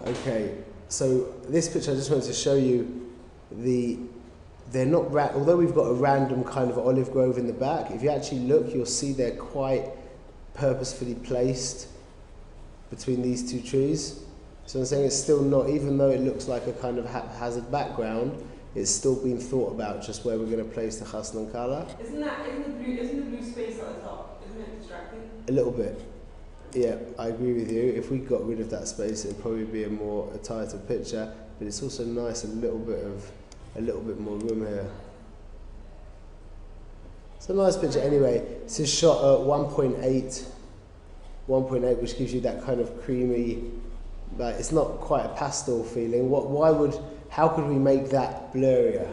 Okay, so this picture I just wanted to show you they're not, although we've got a random kind of olive grove in the back, if you actually look, you'll see they're quite purposefully placed between these two trees. So I'm saying it's still not, even though it looks like a kind of haphazard background, it's still been thought about just where we're going to place the khasl and kala. Isn't the blue space at the top, isn't it distracting? A little bit. Yeah, I agree with you. If we got rid of that space, it'd probably be a tighter picture. But it's also nice, a little bit more room here. It's a nice picture anyway. This is shot at 1.8, which gives you that kind of creamy. Like, it's not quite a pastel feeling. How could we make that blurrier?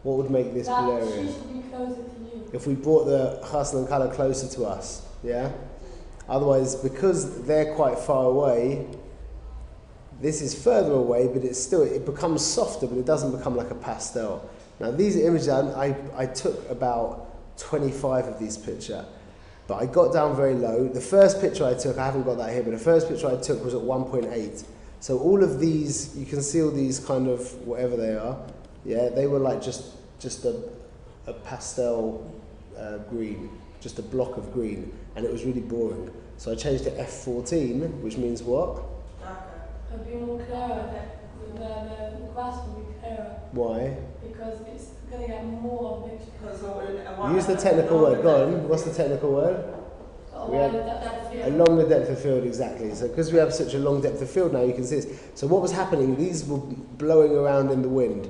What would make this blurrier? She should be closer to you. If we brought the khasl and kala closer to us, yeah? Otherwise, because they're quite far away, this is further away, but it becomes softer, but it doesn't become like a pastel. Now these images, I took about 25 of these pictures, but I got down very low. The first picture I took, I haven't got that here, but the first picture I took was at 1.8. So all of these, you can see all these kind of, whatever they are, yeah, they were like just a pastel green, just a block of green, and it was really boring. So I changed to F14, which means what? It'll be more clearer, the grass will be clearer. Why? Because it's going to get more mixture. Use the technical word, go on, what's the technical word? A longer depth of field, exactly. So because we have such a long depth of field now, you can see this. So what was happening, these were blowing around in the wind.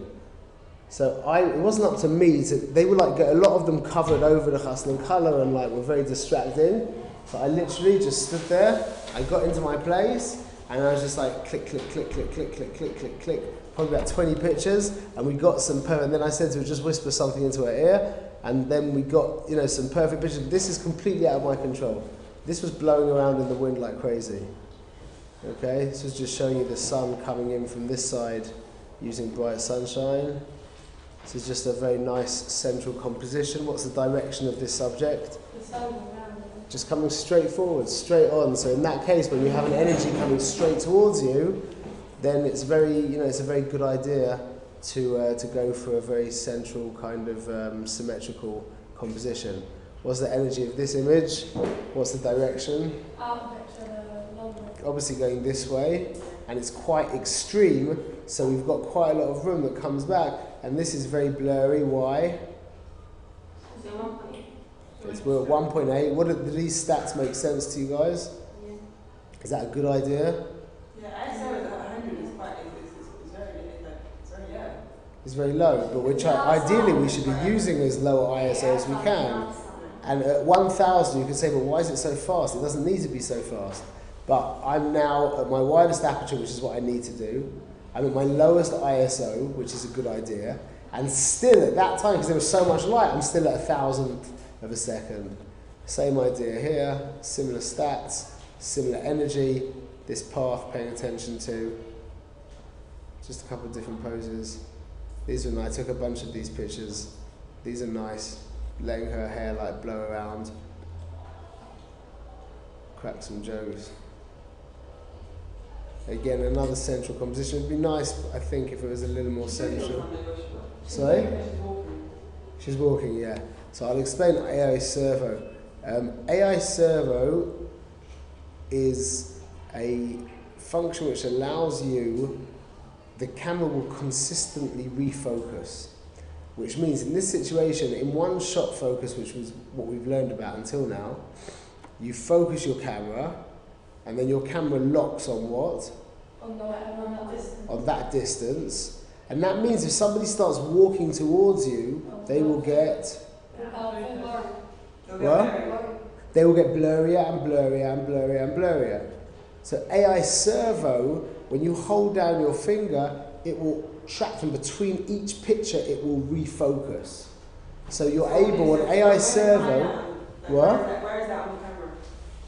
So it wasn't up to me, they were like, a lot of them covered over the khasl and kala and like were very distracting. So I literally just stood there, I got into my place, and I was just like click, click, click, click, click, click, click, click, click, probably about 20 pictures, and we got some perfect, and then I said to her, just whisper something into her ear, and then we got, some perfect pictures. This is completely out of my control. This was blowing around in the wind like crazy. Okay, this was just showing you the sun coming in from this side using bright sunshine. This is just a very nice central composition. What's the direction of this subject? The sun around. Just coming straight forward, straight on. So in that case, when you have an energy coming straight towards you, then it's very, it's a very good idea to go for a very central kind of symmetrical composition. What's the energy of this image? What's the direction? Obviously going this way, and it's quite extreme, so we've got quite a lot of room that comes back, and this is very blurry. Why? We're at 1.8. Do these stats make sense to you guys? Yeah. Is that a good idea? Yeah, I said 100 is quite, it's very, yeah. It's very low, but we're trying. Ideally, we should be using as low ISO as we can. And at 1,000, you can say, but why is it so fast? It doesn't need to be so fast. But I'm now at my widest aperture, which is what I need to do. I'm at my lowest ISO, which is a good idea. And still at that time, because there was so much light, I'm still at 1,000th of a second. Same idea here, similar stats, similar energy, this path paying attention to. Just a couple of different poses. These are nice. I took a bunch of these pictures. These are nice. Letting her hair like blow around. Crack some jokes. Again, another central composition. It'd be nice, I think, if it was a little more central. Sorry? She's walking, yeah. So I'll explain AI Servo. AI Servo is a function which allows you, the camera will consistently refocus, which means in this situation, in one shot focus, which was what we've learned about until now, you focus your camera, and then your camera locks on what? On that distance. And that means if somebody starts walking towards you, they will get... What? They will get blurrier and blurrier and blurrier and blurrier. So AI Servo, when you hold down your finger, it will track them between each picture, it will refocus. So you're able, on AI Servo, what? Where is that on the camera?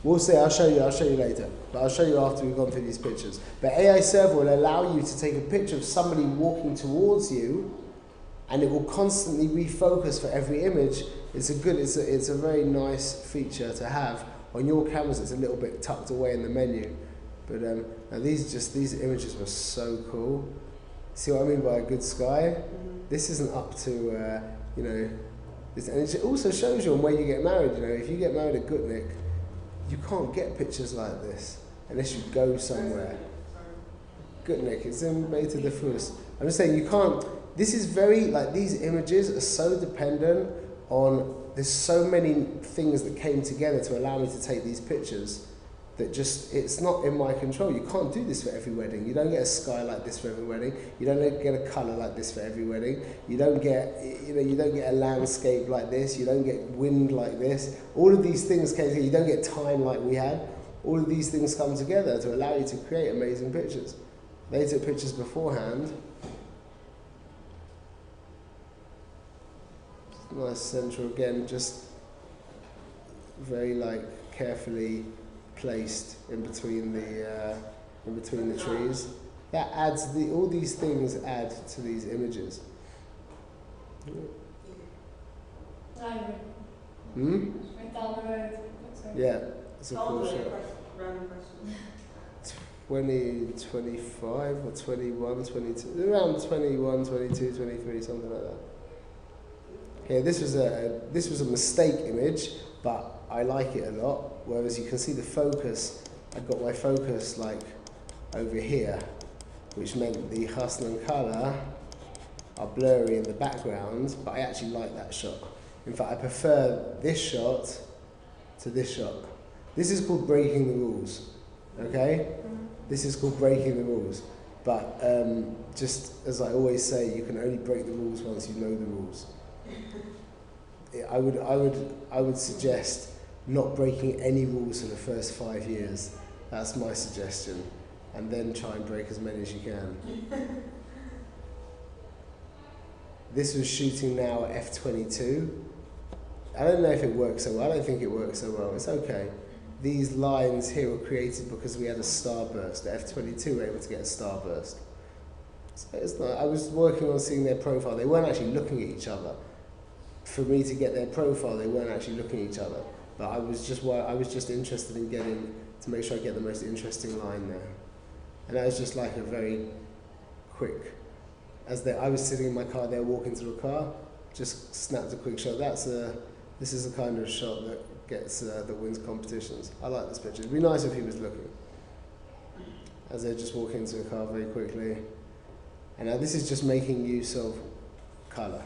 We'll see, I'll show you later. But I'll show you after we've gone through these pictures. But AI Servo will allow you to take a picture of somebody walking towards you, and it will constantly refocus for every image. It's a very nice feature to have. On your cameras, it's a little bit tucked away in the menu. But now these images were so cool. See what I mean by a good sky? This isn't up to you know. And it also shows you on where you get married. You know, if you get married at Gutnick, you can't get pictures like this unless you go somewhere. Gutnick, it's in Beta de Fus. I'm just saying you can't. This is very like these images are so dependent on. There's so many things that came together to allow me to take these pictures that just, it's not in my control. You can't do this for every wedding. You don't get a sky like this for every wedding. You don't get a colour like this for every wedding. You don't get, you don't get a landscape like this. You don't get wind like this. All of these things came together. You don't get time like we had. All of these things come together to allow you to create amazing pictures. They took pictures beforehand. Nice central again, just very like carefully placed in between the trees. That adds all these things add to these images. Right down the road. Yeah, it's a cool shot. Random question. 20, 25 or 21, 22, around 21, 22, 23, something like that. Okay, this was a mistake image, but I like it a lot. Whereas you can see the focus, I got my focus like over here, which meant the husn and colour are blurry in the background, but I actually like that shot. In fact, I prefer this shot to this shot. This is called breaking the rules, okay? This is called breaking the rules. But just as I always say, you can only break the rules once you know the rules. I would suggest not breaking any rules for the first 5 years. That's my suggestion. And then try and break as many as you can. This was shooting now at f22. I don't know if it works so well. I don't think it works so well. It's okay. These lines here were created because we had a starburst. At f22 we were able to get a starburst. So it's not, I was working on seeing their profile. They weren't actually looking at each other. For me to get their profile, they weren't actually looking at each other. But I was just interested in getting, to make sure I get the most interesting line there. And that was just like a very quick, I was sitting in my car, they were walking to the car, just snapped a quick shot. This is the kind of shot that that wins competitions. I like this picture. It'd be nice if he was looking. As they're just walking into the car very quickly. And now this is just making use of colour.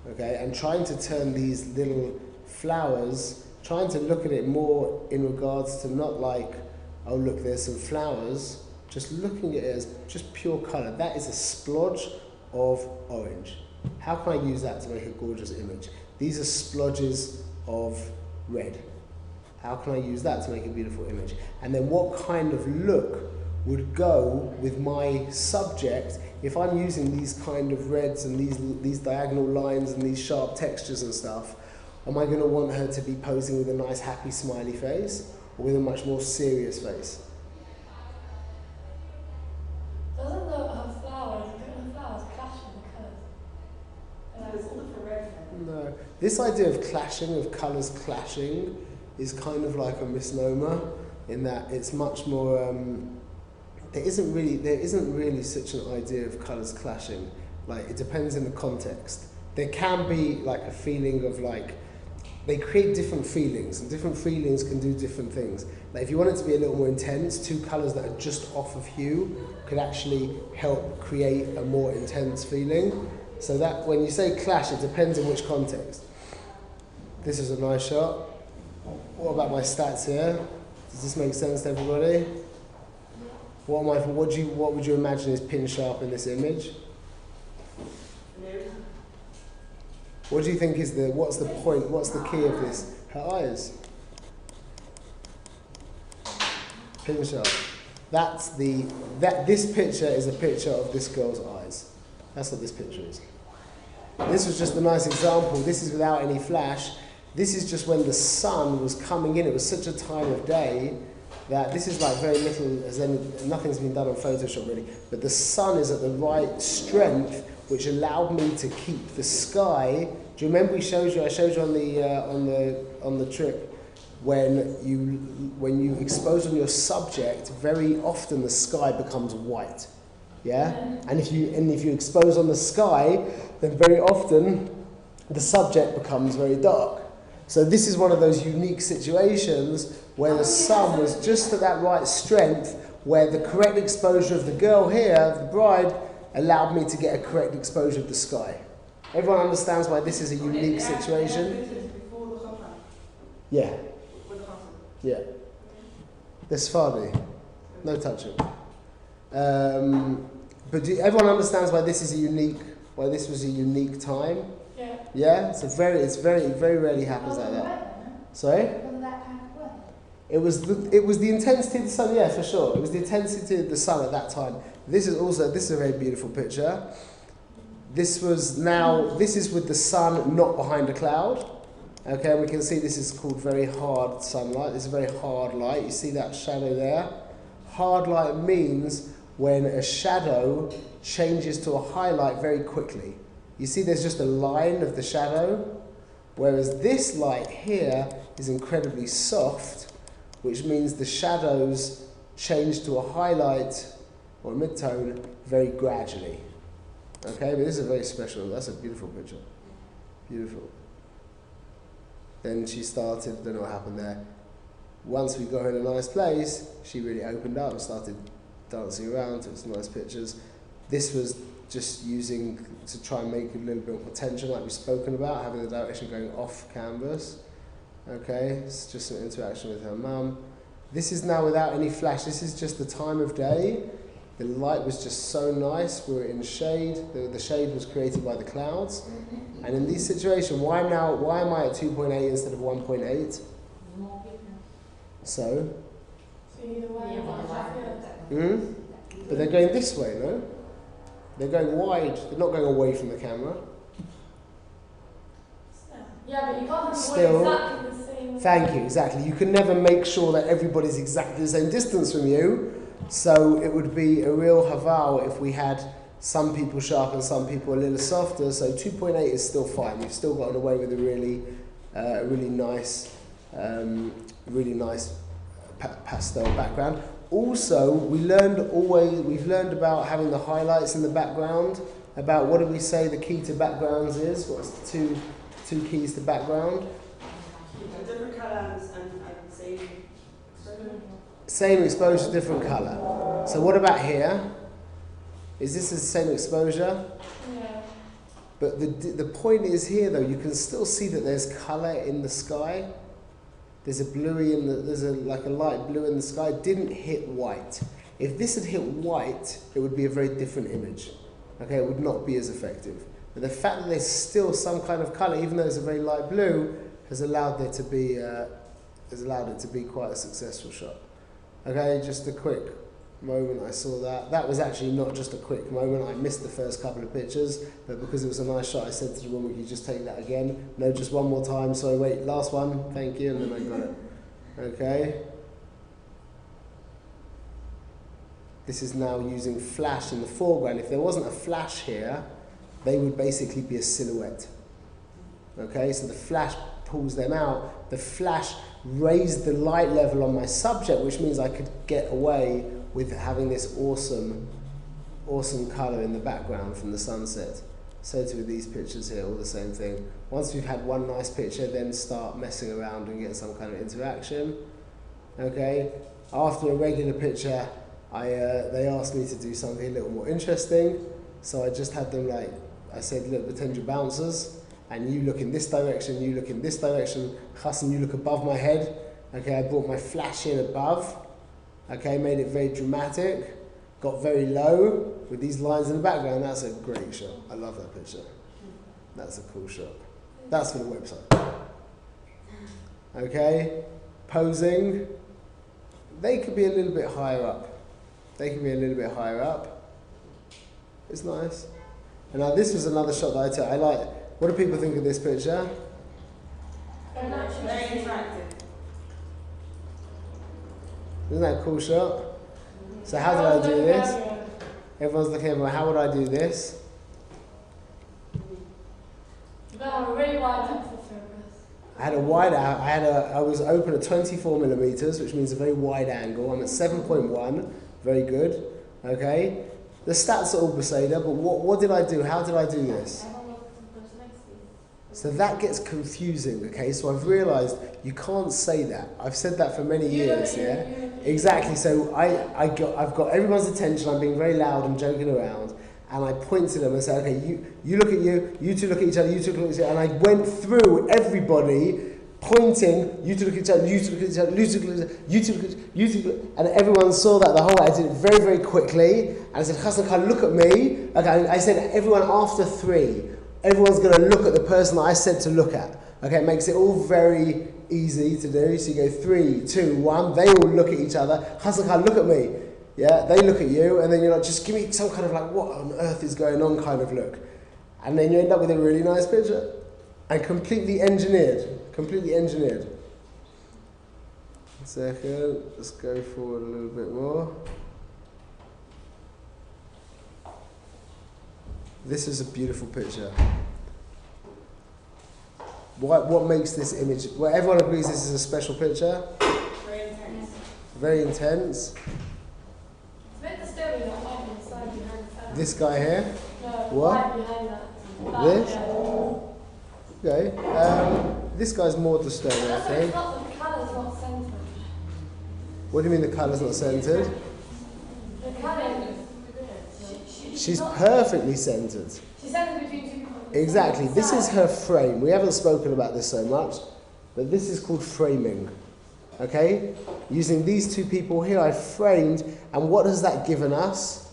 Okay, and trying to turn these little flowers, trying to look at it more in regards to not like, oh look, there's some flowers, just looking at it as just pure colour. That is a splodge of orange. How can I use that to make a gorgeous image? These are splodges of red. How can I use that to make a beautiful image? And then what kind of look would go with my subject if I'm using these kind of reds and these diagonal lines and these sharp textures and stuff? Am I going to want her to be posing with a nice happy smiley face or with a much more serious face? Doesn't her flowers clash with the colours? It's all different red. No. This idea of clashing, of colours clashing, is kind of like a misnomer in that it's much more. There isn't really such an idea of colours clashing. Like, it depends in the context. There can be like a feeling of like, they create different feelings, and different feelings can do different things. Like if you want it to be a little more intense, two colours that are just off of hue could actually help create a more intense feeling. So that when you say clash, it depends in which context. This is a nice shot. What about my stats here? Does this make sense to everybody? What would you imagine is pin sharp in this image? What do you think is what's the point, what's the key of this? Her eyes. Pin sharp. This picture is a picture of this girl's eyes. That's what this picture is. This was just a nice example. This is without any flash. This is just when the sun was coming in. It was such a time of day that this is like very little, nothing's been done on Photoshop really, but the sun is at the right strength, which allowed me to keep the sky. Do you remember I showed you on the trip when you expose on your subject, very often the sky becomes white. Yeah? And if you expose on the sky, then very often the subject becomes very dark. So this is one of those unique situations where the sun was just at that right strength, where the correct exposure of the girl here, the bride, allowed me to get a correct exposure of the sky. Everyone understands why this is a unique situation? Yeah. Yeah. The Sephardi. No touching. But everyone understands why this is why this was a unique time? Yeah. Yeah? It's very rarely happens like that. Sorry? It was the intensity of the sun, yeah, for sure. It was the intensity of the sun at that time. This is a very beautiful picture. This is with the sun not behind a cloud. Okay, we can see this is called very hard sunlight. This is very hard light. You see that shadow there? Hard light means when a shadow changes to a highlight very quickly. You see there's just a line of the shadow, whereas this light here is incredibly soft, which means the shadows change to a highlight or a mid-tone very gradually. Okay, but this is a very special, that's a beautiful picture. Beautiful. Then she started, don't know what happened there. Once we got her in a nice place, she really opened up and started dancing around, took some nice pictures. This was just using to try and make a little bit more tension, like we've spoken about, having the direction going off canvas. Okay, it's just some interaction with her mum. This is now without any flash. This is just the time of day. The light was just so nice. We were in shade. The shade was created by the clouds. And in this situation, why am I at 2.8 instead of 1.8? So? But they're going this way, no? They're going wide. They're not going away from the camera. Yeah, but you can't have Still, exactly the same. Thank you, exactly. You can never make sure that everybody's exactly the same distance from you. So it would be a real haval if we had some people sharp and some people a little softer. So 2.8 is still fine. We've still gotten away with a really nice pastel background. Also, we've learned about having the highlights in the background. About what do we say the key to backgrounds is? What's the two keys to background? Different colours and same exposure, different colour. So what about here? Is this the same exposure? Yeah. But the point is here though, you can still see that there's colour in the sky. There's a like a light blue in the sky. It didn't hit white. If this had hit white, it would be a very different image. Okay, it would not be as effective. But the fact that there's still some kind of colour, even though it's a very light blue, has allowed it to be quite a successful shot. Okay, just a quick moment I saw that. That was actually not just a quick moment. I missed the first couple of pictures, but because it was a nice shot, I said to the woman, "Could you just take that again?" No, just one more time. Sorry, wait, last one. Thank you, and then I got it. Okay. This is now using flash in the foreground. If there wasn't a flash here, they would basically be a silhouette. Okay, so the flash pulls them out. The flash raised the light level on my subject, which means I could get away with having this awesome colour in the background from the sunset. So too with these pictures here, all the same thing. Once we've had one nice picture, then start messing around and get some kind of interaction. Okay, after a regular picture, they asked me to do something a little more interesting. So I just had them I said, look, pretend you're bouncers, and you look in this direction, you look in this direction, Hassan, you look above my head. Okay, I brought my flash in above. Okay, made it very dramatic, got very low with these lines in the background. That's a great shot. I love that picture. That's a cool shot. That's for the website. Okay, posing. They could be a little bit higher up. It's nice. And now this was another shot that I took. I like. What do people think of this picture? Very interactive. Isn't that a cool shot? So how did I do this? Everyone's looking at me. How would I do this? You better have a really wide depth of focus. I had a I was open at 24 millimeters, which means a very wide angle. I'm at 7.1, very good. Okay, the stats are all Beseda, but what did I do? How did I do this? So that gets confusing. Okay, so I've realised you can't say that. I've said that for many years. Yeah, exactly. So I've got everyone's attention. I'm being very loud and joking around. And I point to them and say, okay, you look at you two look at each other, you two look at each other. And I went through everybody pointing, you two look at each other, you two look at each other, you two look at each other, you two look at you two, and everyone saw that the whole way. I did it very, very quickly. And I said, Hassan Khan, look at me. Okay, I said, everyone after 3, everyone's going to look at the person that I said to look at. Okay, it makes it all very easy to do. So you go 3, 2, 1, they all look at each other. Hassan Khan, look at me. Yeah, they look at you, and then you're like, just give me some kind of like, what on earth is going on kind of look. And then you end up with a really nice picture. And completely engineered. Completely engineered. 1 second, let's go forward a little bit more. This is a beautiful picture. What makes this image, well, everyone agrees this is a special picture. Very intense. Very intense. This guy here? No, what? right behind that. This? Okay. This guy's more disturbing, I think. The colour's not centred. What do you mean the colour's not centred? The colour. She's perfectly centred. She's centred between 2 people. Exactly. This is her frame. We haven't spoken about this so much, but this is called framing. Okay? Using these 2 people here, I've framed, and what has that given us?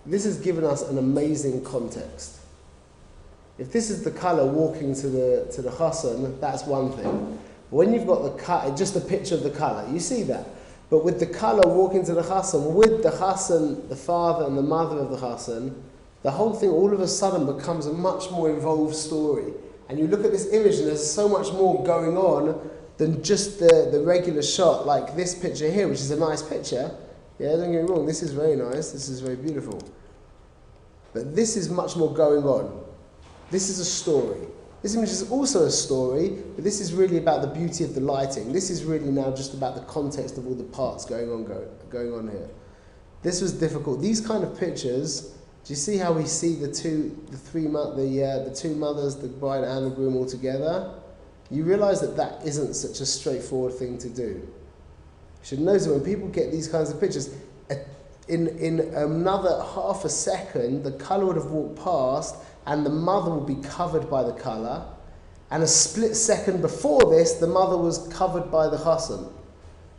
This has given us an amazing context. If this is the colour walking to the Hassan, that's one thing. But when you've got just a picture of the colour, you see that. But with the colour walking to the Hassan, with the Hassan, the father and the mother of the Hassan, the whole thing all of a sudden becomes a much more involved story. And you look at this image and there's so much more going on than just the regular shot, like this picture here, which is a nice picture. Yeah, don't get me wrong, this is very nice, this is very beautiful. But this is much more going on. This is a story. This image is also a story, but this is really about the beauty of the lighting. This is really now just about the context of all the parts going on here. This was difficult. These kind of pictures, do you see how we see the two mothers, the bride and the groom all together? You realise that isn't such a straightforward thing to do. You should notice when people get these kinds of pictures, in another half a second, the colour would have walked past and the mother would be covered by the colour. And a split second before this, the mother was covered by the Hassan.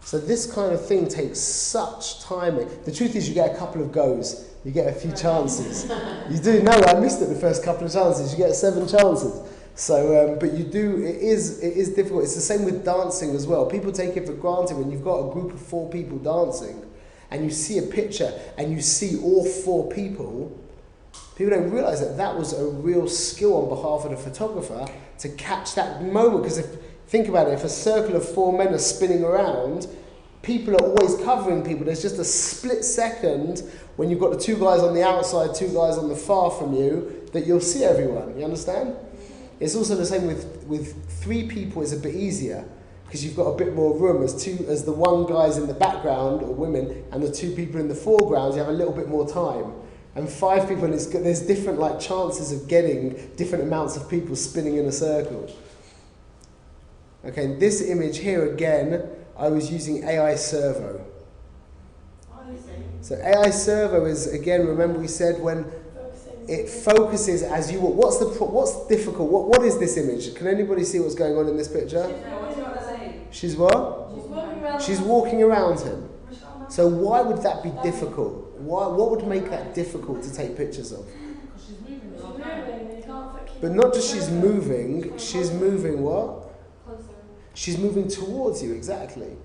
So this kind of thing takes such timing. The truth is you get a couple of goes. You get a few chances. You do. No, I missed it the first couple of chances. You get 7 chances. So, but you do, it is difficult. It's the same with dancing as well. People take it for granted when you've got a group of 4 people dancing and you see a picture and you see all 4 people, people don't realise that was a real skill on behalf of the photographer to catch that moment. Because think about it, if a circle of 4 men are spinning around, people are always covering people. There's just a split second when you've got the 2 guys on the outside, 2 guys on the far from you, that you'll see everyone. You understand? It's also the same with 3 people. It's a bit easier because you've got a bit more room. As the 1 guy's in the background, or women, and the 2 people in the foreground, you have a little bit more time. And 5 people, and there's different chances of getting different amounts of people spinning in a circle. Okay, this image here again, I was using AI Servo. So AI Servo is, again, remember we said when it focuses as you walk. What's difficult? What is this image? Can anybody see what's going on in this picture? She's what? She's walking around him. So why would that be difficult? What would make that difficult to take pictures of? But not just she's moving what? She's moving towards you, exactly.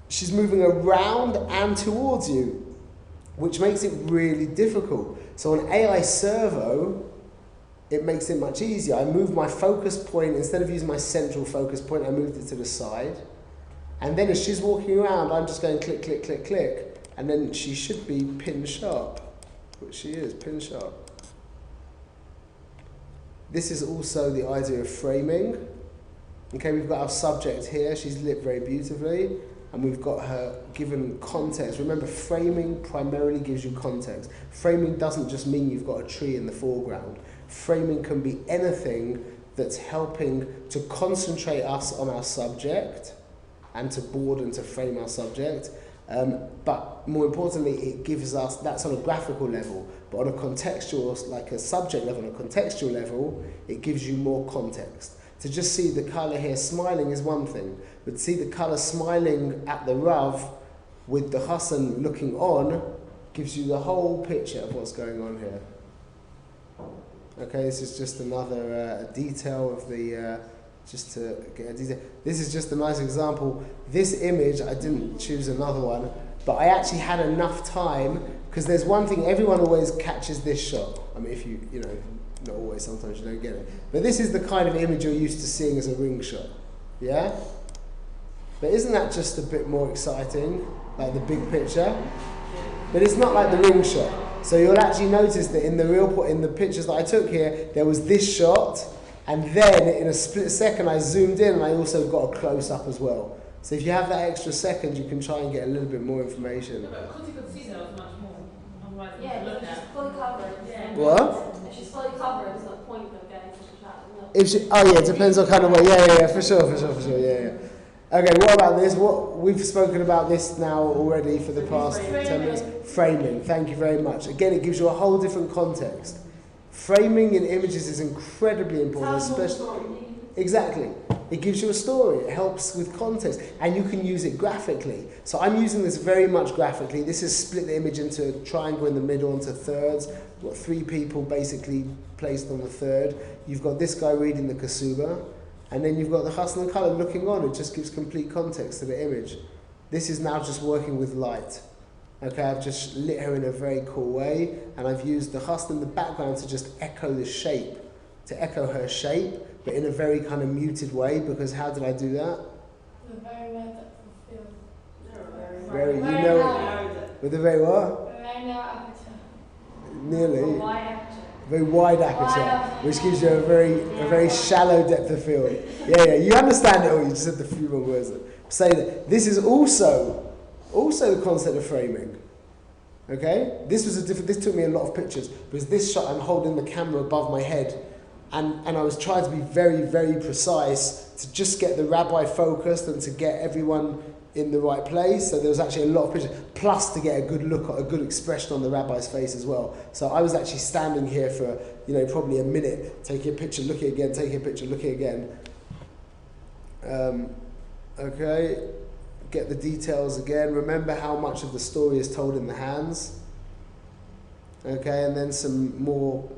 She's moving around and towards you, which makes it really difficult. So on AI Servo, it makes it much easier. I move my focus point, instead of using my central focus point, I moved it to the side. And then as she's walking around, I'm just going click, click, click, click. And then she should be pin sharp, which she is, pin sharp. This is also the idea of framing. Okay, we've got our subject here, she's lit very beautifully, and we've got her given context. Remember, framing primarily gives you context. Framing doesn't just mean you've got a tree in the foreground. Framing can be anything that's helping to concentrate us on our subject and to board and to frame our subject. But more importantly, it gives us, that's on a graphical level, but on a contextual, like a subject level, on a contextual level, it gives you more context. To just see the colour here smiling is one thing, but to see the colour smiling at the Rav with the Hassan looking on gives you the whole picture of what's going on here. Okay, this is just another detail of the, just to get a detail. This is just a nice example. This image, I didn't choose another one, but I actually had enough time, because there's one thing, everyone always catches this shot. I mean, if you know, not always, sometimes you don't get it. But this is the kind of image you're used to seeing as a ring shot. Yeah? But isn't that just a bit more exciting, like the big picture? But it's not like the ring shot. So you'll actually notice that in the pictures that I took here, there was this shot, and then in a split second I zoomed in and I also got a close up as well. So if you have that extra second, you can try and get a little bit more information. No, but because you could see that was much more. Otherwise, Yeah, look but at. she's fully covered. Yeah. What? If she's fully covered, there's no point of getting such a shot. No. If she, oh yeah, it depends on kind of way. Yeah, for sure, yeah. Okay, what about this? What we've spoken about this now already for the past 10 minutes. Framing. Thank you very much. Again, it gives you a whole different context. Framing in images is incredibly important, especially. Exactly. It gives you a story. It helps with context, and you can use it graphically. So I'm using this very much graphically. This is split the image into a triangle in the middle into thirds. You've got 3 people basically placed on the third. You've got this guy reading the kasuba, and then you've got the Hassan and Kala looking on. It just gives complete context to the image. This is now just working with light. Okay, I've just lit her in a very cool way, and I've used the Hassan in the background to just echo the shape, to echo her shape, but in a very kind of muted way, because how did I do that? The very red depth of field. Very, you Very know, narrow. with a very what? Very narrow aperture. Nearly. Or wide aperture. Very wide aperture, which gives you a very shallow depth of field. Yeah, you understand it all, you just said the few wrong words. Say that. This is also the concept of framing. Okay? This took me a lot of pictures, because this shot I'm holding the camera above my head, and I was trying to be very, very precise to just get the rabbi focused and to get everyone in the right place. So there was actually a lot of pictures, plus to get a good look, a good expression on the rabbi's face as well. So I was actually standing here for, probably a minute, taking a picture, looking again, taking a picture, looking again. Okay, get the details again. Remember how much of the story is told in the hands. Okay, and then some more.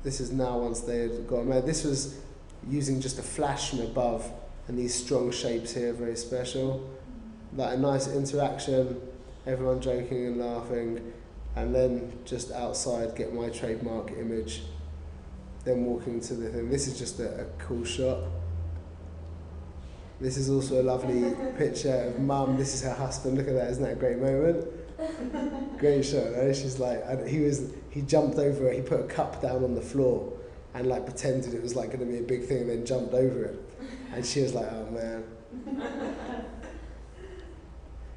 This is now once they had gone mad. This was using just a flash from above, and these strong shapes here, very special. Like a nice interaction, everyone joking and laughing, and then just outside get my trademark image, then walking to the thing. This is just a cool shot. This is also a lovely picture of Mum. This is her husband. Look at that, isn't that a great moment? Great shot, right? She's like, he jumped over her, he put a cup down on the floor and like pretended it was like going to be a big thing and then jumped over it. And she was like, oh man.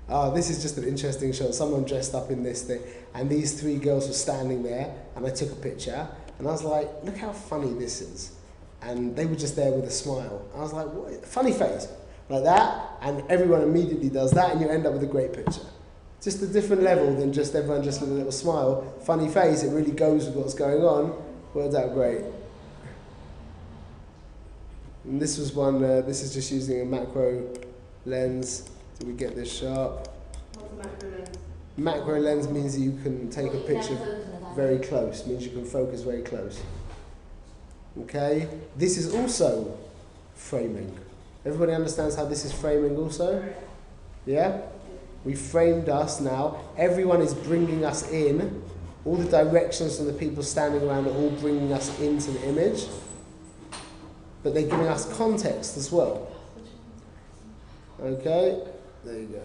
Oh, this is just an interesting shot. Someone dressed up in this thing, and these 3 girls were standing there, and I took a picture, and I was like, look how funny this is. And they were just there with a smile. I was like, what? Funny face, like that, and everyone immediately does that, and you end up with a great picture. Just a different level than just everyone just with a little smile. Funny face, it really goes with what's going on. Worked out great. And this was one, this is just using a macro lens. Do we get this sharp? What's a macro lens? Macro lens means that you can take a picture very close, means you can focus very close. Okay? This is also framing. Everybody understands how this is framing also? Yeah? We framed us now. Everyone is bringing us in. All the directions from the people standing around are all bringing us into the image. But they're giving us context as well. Okay? There you go.